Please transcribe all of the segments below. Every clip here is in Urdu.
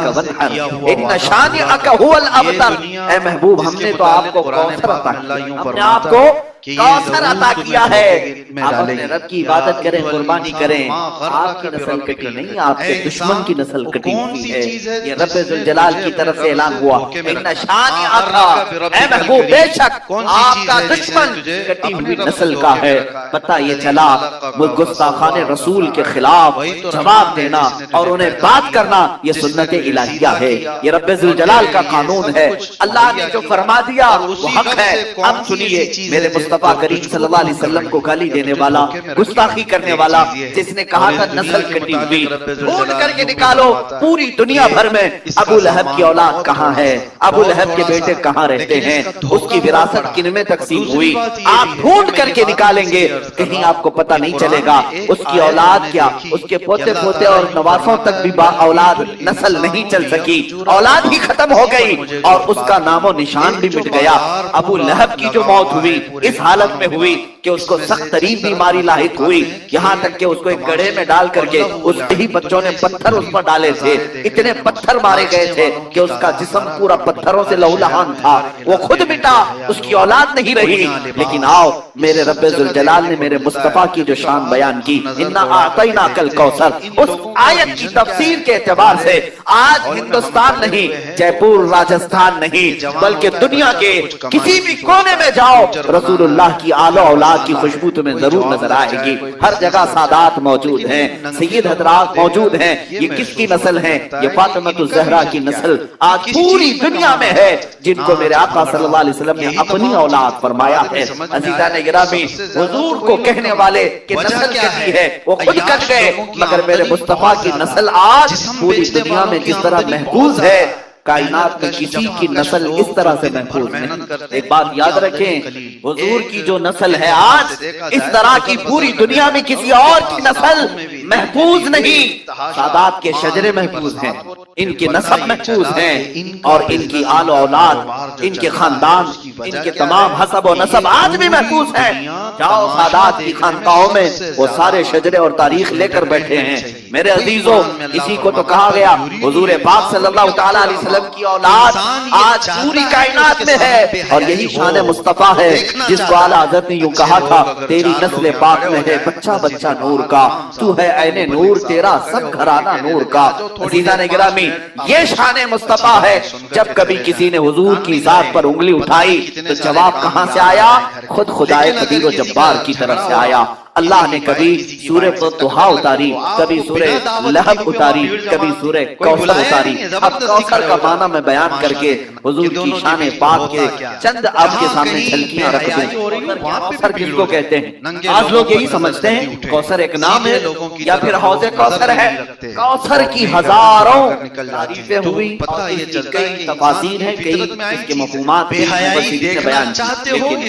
ان شانئک هو الابتر، اے محبوب ہم نے تو آپ کو کوثر عطا کیا، ہم نے آپ کو کوثر عطا کیا ہے، آپ اپنے رب کی عبادت کریں، قربانی کریں، آپ کی نسل کٹی نہیں، آپ کے دشمن کی نسل کٹی ہوئی ہے، یہ رب ذوالجلال کی طرف سے اعلان ہوا، ان شانئک، اے محبوب بے شک آپ کا دشمن کٹی ہوئی نسل کا ہے۔ پتہ یہ چلا گستاخان رسول کے خلاف جواب دینا اور انہیں بات کرنا یہ سنت الہیہ ہے، یہ رب ذوالجلال کا قانون ہے، اللہ نے جو فرما دیا وہ حق ہے۔ اب سنیے میرے مصطفیٰ کریم صلی اللہ علیہ وسلم کو گالی دینے والا، گستاخی کرنے والا، جس نے کہا تھا نسل کٹی ہوئی، ڈھونڈ کر کے نکالو پوری دنیا بھر میں ابو لہب کی اولاد کہاں ہے، ابو لہب کے بیٹے کہاں رہتے ہیں، اس کی وراثت کن میں تقسیم ہوئی، آپ ڈھونڈ کر کے نکالیں گے، کہیں آپ کو پتہ نہیں چلے گا اس کی اولاد کیا، اس کے پوتے پوتے اور نواسوں تک بھی اولاد نسل نہیں چل سکی، اولاد ہی ختم ہو گئی اور اس کا نام و نشان بھی مٹ گیا۔ ابو لہب کی جو موت ہوئی اس حالت میں ہوئی کہ اس کو سخت ترین بیماری لاحق ہوئی، یہاں تک کہ اس کو ایک گڑھے میں ڈال کر کے اس کے ہی بچوں نے پتھر اس پر ڈالے تھے، اتنے پتھر مارے گئے تھے کہ اس کا جسم پورا پتھروں سے لہولہان تھا، وہ خود مٹا، اس کی اولاد نہیں رہی۔ لیکن آؤ میرے رب ذوالجلال نے میرے مصطفیٰ کی جو شان بیان کی، انا اعطیناک الکوثر، اس آیت کی تفسیر کے اعتبار سے آج ہندوستان نہیں، جے پور راجستھان نہیں، بلکہ دنیا کے کسی بھی کونے میں جاؤ رسول اللہ کی آل و اولاد کی خوشبو تمہیں ضرور نظر آئے گی، ہر جگہ سادات موجود ہیں، سید حضرات موجود ہیں، یہ کس کی نسل ہیں؟ یہ فاطمہ الزہرا کی نسل آج پوری دنیا میں ہے، جن کو میرے آقا صلی اللہ علیہ وسلم نے اپنی اولاد فرمایا ہے۔ عزیزان گرامی، حضور کو کہنے والے کہ نسل کہتی ہے وہ خود کٹ گئے، مگر میرے مصطفیٰ کی نسل آج پوری دنیا میں جس طرح محفوظ ہے، کائنات میں کسی کی نسل اس طرح سے محفوظ نہیں۔ ایک بات یاد رکھیں، حضور کی جو نسل ہے آج اس طرح کی پوری دنیا میں کسی اور کی نسل محفوظ نہیں۔ سادات کے شجرے محفوظ ہیں، ان کے نسب محفوظ ہیں، اور ان کی آل و اولاد، ان کے خاندان، ان کے تمام حسب و نسب آج بھی محفوظ ہیں۔ جاؤ سادات کی خانقاہوں میں، وہ سارے شجرے اور تاریخ لے کر بیٹھے ہیں۔ میرے عزیزوں، اسی کو تو کہا گیا حضور پاک صلی اللہ تعالیٰ علیہ وسلم کی اولاد آج پوری کائنات میں ہے، اور یہی شان مصطفیٰ ہے جس کو اعلیٰ حضرت نے یوں کہا تھا، تیری نسل پاک میں ہے بچہ بچہ نور کا، تو ہے عین نور، تیرا سب گھرانہ نور کا۔ عزیزان گرامی، یہ شان مصطفیٰ ہے۔ جب کبھی کسی نے حضور کی ذات پر انگلی اٹھائی تو جواب کہاں سے آیا؟ خود خدائے قدیر و جبار کی طرف سے آیا۔ اللہ نے کبھی سورہ طہا اتاری، کبھی سورہ لہب اتاری، کبھی سورہ کوثر اتاری۔ اب کوثر کا معنی میں بیان کر کے حضور کی شان پاک کے چند آپ کے سامنے جھلکیاں رکھ دیں۔ کوثر کس کو کہتے ہیں؟ آج لوگ یہی سمجھتے ہیں کوثر ایک نام ہے یا پھر حوض کوثر ہے۔ کوثر کی ہزاروں تعریفیں ہوئی، کئی تفاسیر ہیں، کئی اس کے مفہومات سے بیان لیکن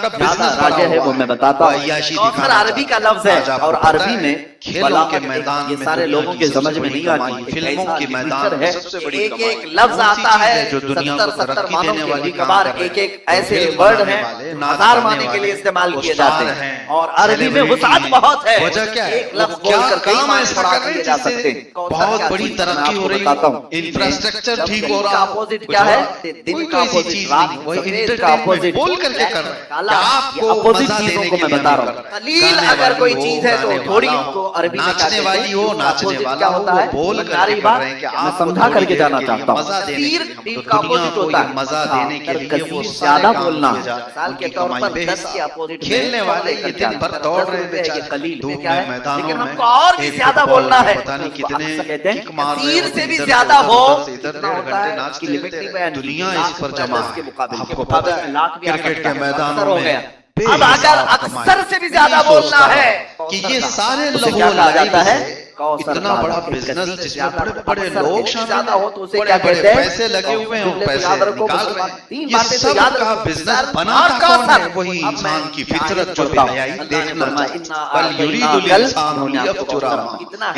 زیادہ راجح ہے وہ میں بتاتا ہوں۔ کوثر عربی کا لفظ ہے، اور عربی میں کھیلوں کے میدان یہ سارے لوگوں کے سمجھ میں نہیں آتی، فلموں کے میدان میں سب سے بڑی ایک ایک لفظ آتا ہے، 70 معنوں کے کبھی کبھار ایک ایک ایسے ورڈ ہیں 1000 معنی کے لیے استعمال کیے جاتے ہیں، اور عربی میں وسعت بہت ہے، ایک لفظ بول کر کئی معنی چھڑا کیے جا سکتے ہیں۔ بہت بڑی ترقی ہو رہی ہے، انفراسٹرکچر ٹھیک ہو رہا، اپوزٹ کیا ہے؟ دن کا اپوزٹ، رات سفید کا اپوزٹ، بول کر کے کر رہا ہے آپ کو اپوزٹ چیزوں کو میں بتا رہا ہوں۔ قلیل اگر کوئی چیز ہے تو تھوڑی کو عربی میں ناچنے والی ہو، ناچنے والا ہو، وہ بول کر کے کر رہے ہیں کہ میں سمجھا کر کے جانا چاہتا ہوں۔ مزہ دینے کثیر کا اپوزٹ ہوتا ہے، مزہ دینے کے لیے وہ زیادہ بولنا، مثال کے طور پر 10 کے اپوزٹ کھیلنے والے یہ دن بھر دوڑ رہے ہیں یہ قلیل دھوپ کیا میں، ہے، میدانوں لیکن ہم میں، کو اور بھی زیادہ بولنا ہے۔ پتہ نہیں کتنے کہتے ہیں کک مار رہے کثیر ہو، سے بھی ادھر زیادہ ہو، ادھر اتنا ہوتا ہے ناچتے کہ لمٹ نہیں بیان کی، دنیا اس پر جمع ہے۔ آپ کو پتہ پتہ ہے کرکٹ کے میدانوں میں اب اگر اکثر سے بھی زیادہ بولنا ہے کہ یہ سارے اسے کیا کہا جاتا ہے؟ اتنا بڑا بزنس جس میں بڑے بڑے لوگ شامل ہو تو اسے بڑے کیا بڑے کہتے ہیں؟ پیسے لگے ہوئے ہیں، پیسے نکال رہے ہیں۔ یہ باتیں تو سب یاد کا رکھو، بزنس بناتا کون ہے؟ وہی انسان کی فطرت جو بے حیائی دیکھنا چاہتا ہے۔ بل یرید الانسان لیفجر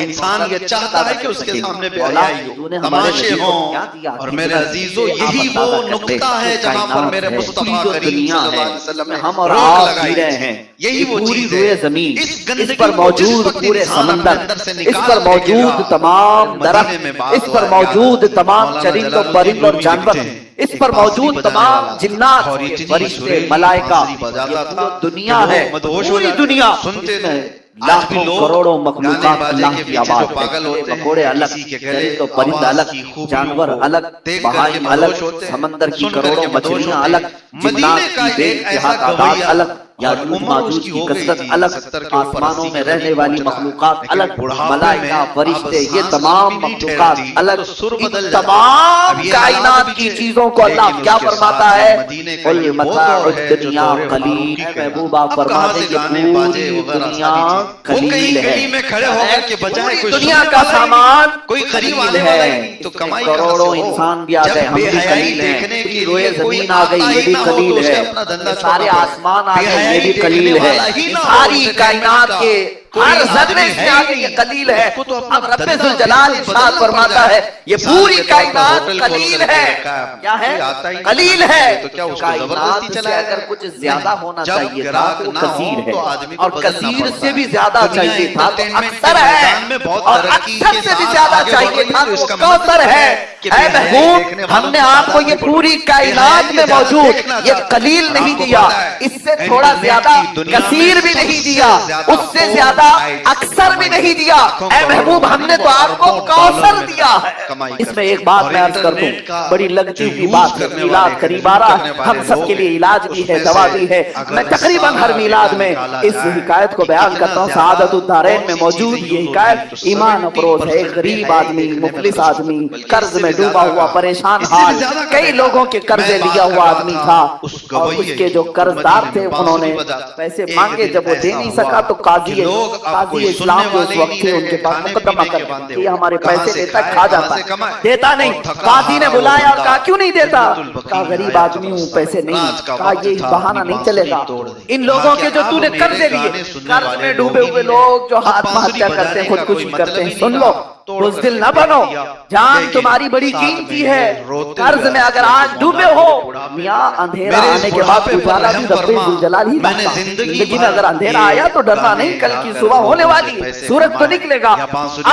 انسان یہ چاہتا ہے کہ اس کے سامنے بے حیائی ہو، تماشے ہوں۔ اور میرے عزیزوں یہی وہ نقطہ ہے جہاں پر میرے مصطفیٰ کریم صلی اللہ علیہ وسلم نے ہم اور روک آپ لگائی جی رہے ہیں، یہی وہ پوری چیز روئے ہے۔ زمین، اس گندگی پر کو جس موجود وقت پورے انسان سمندر، اندر سے اس پر موجود تمام درخت، اس پر موجود تمام چرند و پرند اور جانور، اس پر موجود تمام جنات، فرشتے، ملائکہ، یہ دنیا ہے، پوری دنیا لاکھوں کروڑوں مخلوقات اللہ کی آواز ہے، مکوڑے الگ، چرند و پرند الگ، جانور الگ، بہائم الگ، سمندر کی کروڑوں مچھلیاں الگ، جنات کی بے انتہا تعداد الگ، یاجوج ماجوج کی کثرت الگ، آسمانوں میں رہنے والی مخلوقات الگ، ملائکہ، فرشتے، یہ تمام مخلوقات الگ، ان تمام کائنات کی چیزوں کو اللہ کیا فرماتا ہے؟ قُلْ مَتَاعُ الدُّنْيَا قَلِيلٌ، محبوب آپ فرما دیں کہ پوری دنیا قلیل ہے، پوری دنیا کا سامان کوئی قریب قلیل آنے والا ہی ہے، نہیں تو اس میں کمائی کروڑوں انسان بھی آ گئے، ہم بھی قلیل ہیں، پوری روئے زمین آ گئی یہ بھی قلیل ہے، سارے آسمان آ گئے یہ بھی قلیل ہے، ساری کائنات کے ہر ذرے سے آگے یہ قلیل ہے۔ اب رب ذوالجلال ارشاد فرماتا ہے یہ پوری کائنات قلیل ہے، کیا ہے؟ قلیل ہے۔ کائنات سے اگر کچھ زیادہ ہونا چاہیے تھا تو وہ کثیر ہے، اور کثیر سے بھی زیادہ چاہیے تھا تو اکثر ہے، اور اکثر سے بھی زیادہ چاہیے تھا تو وہ کوثر ہے۔ اے محبوب، ہم نے آپ کو یہ پوری کائنات میں موجود یہ قلیل نہیں دیا، اس سے تھوڑا زیادہ کثیر بھی نہیں دیا، اس سے زیادہ اکثر بھی نہیں دیا۔ اے محبوب، ہم نے تو آپ کو کوثر دیا ہے۔ اس میں ایک بات میں عرض کر دوں، بڑی لگتی ہوئی بات ہے، میلاد قریب آ رہا ہے، ہم سب کے لیے علاج بھی ہے، دوا بھی ہے۔ میں تقریباً ہر میلاد میں اس حکایت کو بیان کرتا ہوں، سعادت الدارین میں موجود یہ حکایت ایمان افروز ہے۔ ایک غریب آدمی، مفلس آدمی، قرض میں ڈوبا ہوا، پریشان حال، کئی لوگوں کے قرضے لیا ہوا آدمی تھا، اور اس کے جو قرض دار تھے انہوں نے پیسے مانگے، جب وہ دے نہیں سکا تو قاضی اسلام جو اس وقت تھے ان کے پاس مقدمہ کر کہ ہمارے پیسے دیتا ہے، کھا جاتا ہے، دیتا نہیں۔ قاضی نے بلایا اور کہا کیوں نہیں دیتا؟ کہا غریب آدمی ہوں، پیسے نہیں۔ کہا یہ بہانہ نہیں چلے گا، ان لوگوں کے جو تو نے قرضے لیے، قرض میں ڈوبے ہوئے لوگ جو آتما ہتیا کرتے ہیں، خودکشی کرتے ہیں، سن لو، بزدل نہ بنو، جان تمہاری بڑی قیمتی ہے، قرض میں اگر آج ڈوبے ہو، میاں اندھیرا آنے کے بعد اجالا بھی رب ذوالجلال ہی لاتا ہے۔ زندگی میں اگر اندھیرا آیا تو ڈرنا نہیں، کل کی صبح ہونے والی ہے، سورج تو نکلے گا۔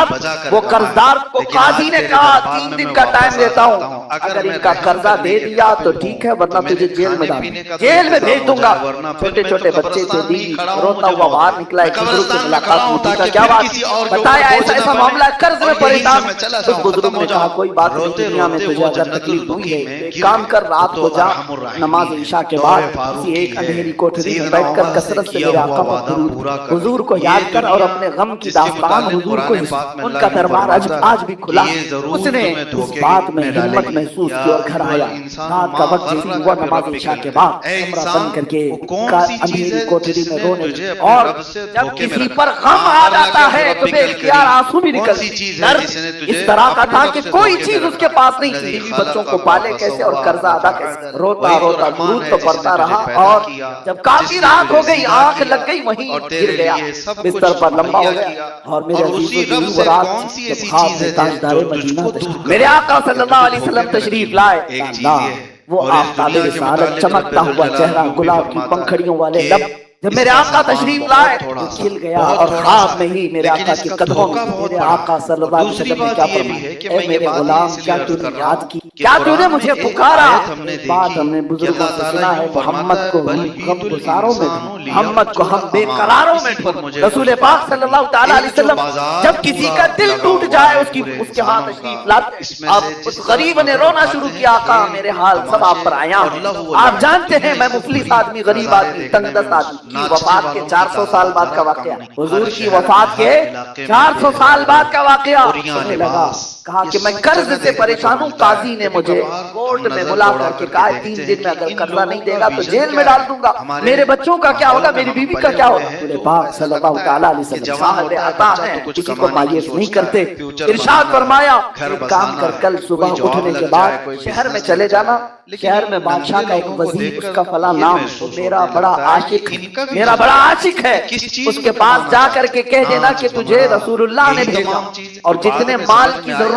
اب وہ قرضدار کو قاضی نے کہا 3 دن کا ٹائم دیتا ہوں، اگر ان کا قرضہ دے دیا تو ٹھیک ہے، ورنہ تجھے جیل میں ڈال، جیل میں بھیج دوں گا۔ چھوٹے چھوٹے بچے تھے، بیوی روتا ہوا باہر نکلا، ایک بزرگ سے ملاقات ہوئی، کا کیا بات بتایا، ایسا ایسا معاملہ، قرض میں پریشان۔ اس بزرگ نے کہا کوئی بات نہیں، دنیا میں تجھے اگر تکلیف ہوئی ہے ایک کام کر، رات کو جا، نماز عشاء کے بعد کسی ایک اندھیری کوٹھری میں بیٹھ کر کثرت سے میرے آقا پر درود، حضور کو یاد کر اور اپنے غم کی داستان حضور کو، ان کا دربار آج بھی کھلا۔ اس نے اس بات میں ہمت محسوس کی اور گھر آیا، رات کا وقت جیسے ہوا، نماز عشاء کے بعد کمرہ بند کر کے اندھیری کوٹھری میں رونے لگا، اور جب کسی پر غم آ جاتا ہے تو بے اختیار آنسو بھی نکلتے۔ درد اس طرح کا تھا کہ کوئی چیز اس کے پاس نہیں تھی، بیوی بچوں کو پالے کیسے اور قرضہ ادا کیسے، روتا روتا درود تو پڑھتا رہا، اور جب کافی رات ہو گئی، آنکھ لگ گئی، وہیں گر گیا، بستر پر لمبا ہو گیا۔ اور میرے عزیزو وہ رات جب خواب میں تاجدار مدینہ تشریف، میرے آقا صلی اللہ علیہ وسلم تشریف لائے، اللہ وہ آفتاب رسالت، چمکتا ہوا چہرہ، گلاب کی پنکھڑیوں والے لب، جب میرے آقا تشریف لائے تو کھل گیا، اور خواب میں ہی میرے آقا کے قدموں میں میرے آقا صلی اللہ علیہ وسلم نے کیا فرمایا، اے میرے غلام کیا تو نے یاد کی، کیا تو نے مجھے پکارا؟ بات ہم نے بزرگوں سے سنا ہے، محمد کو ہم غم گساروں میں ڈھونڈ، محمد کو ہم بے قراروں میں ڈھونڈ۔ رسول پاک صلی اللہ تعالیٰ علیہ وسلم جب کسی کا دل ٹوٹ جائے اس کے ہاں تشریف لاتے۔ اب اس غریب نے رونا شروع کیا، آقا میرے حال سب آپ پر آیا ہوں، آپ جانتے ہیں میں مفلس آدمی، غریب آدمی، تنگ دست آدمی، کی وفات کے 400 سال بعد کا واقعہ، حضور کی وفات کے 400 سال بعد کا واقعہ سننے لگا۔ کہا کہ میں قرض سے پریشان ہوں، قاضی نے مجھے کورٹ میں بلا کر کے کہا 3 دن میں اگر قرضہ نہیں دے گا تو جیل میں ڈال دوں گا، میرے بچوں کا کیا ہوگا، میری بیوی کا کیا ہوگا؟ رسول پاک صلی اللہ تعالیٰ علیہ وسلم صاحب عطا ہیں، کسی کو مایوس نہیں کرتے، ارشاد فرمایا ایک کام کر، کل صبح اٹھنے کے بعد شہر میں چلے جانا، شہر میں بادشاہ کا ایک وزیر، اس کا فلاں نام، میرا بڑا عاشق ہے، اس کے پاس جا کر کے کہہ دینا کہ تجھے رسول اللہ نے بھیجا، اور جتنے مال کی ضرورت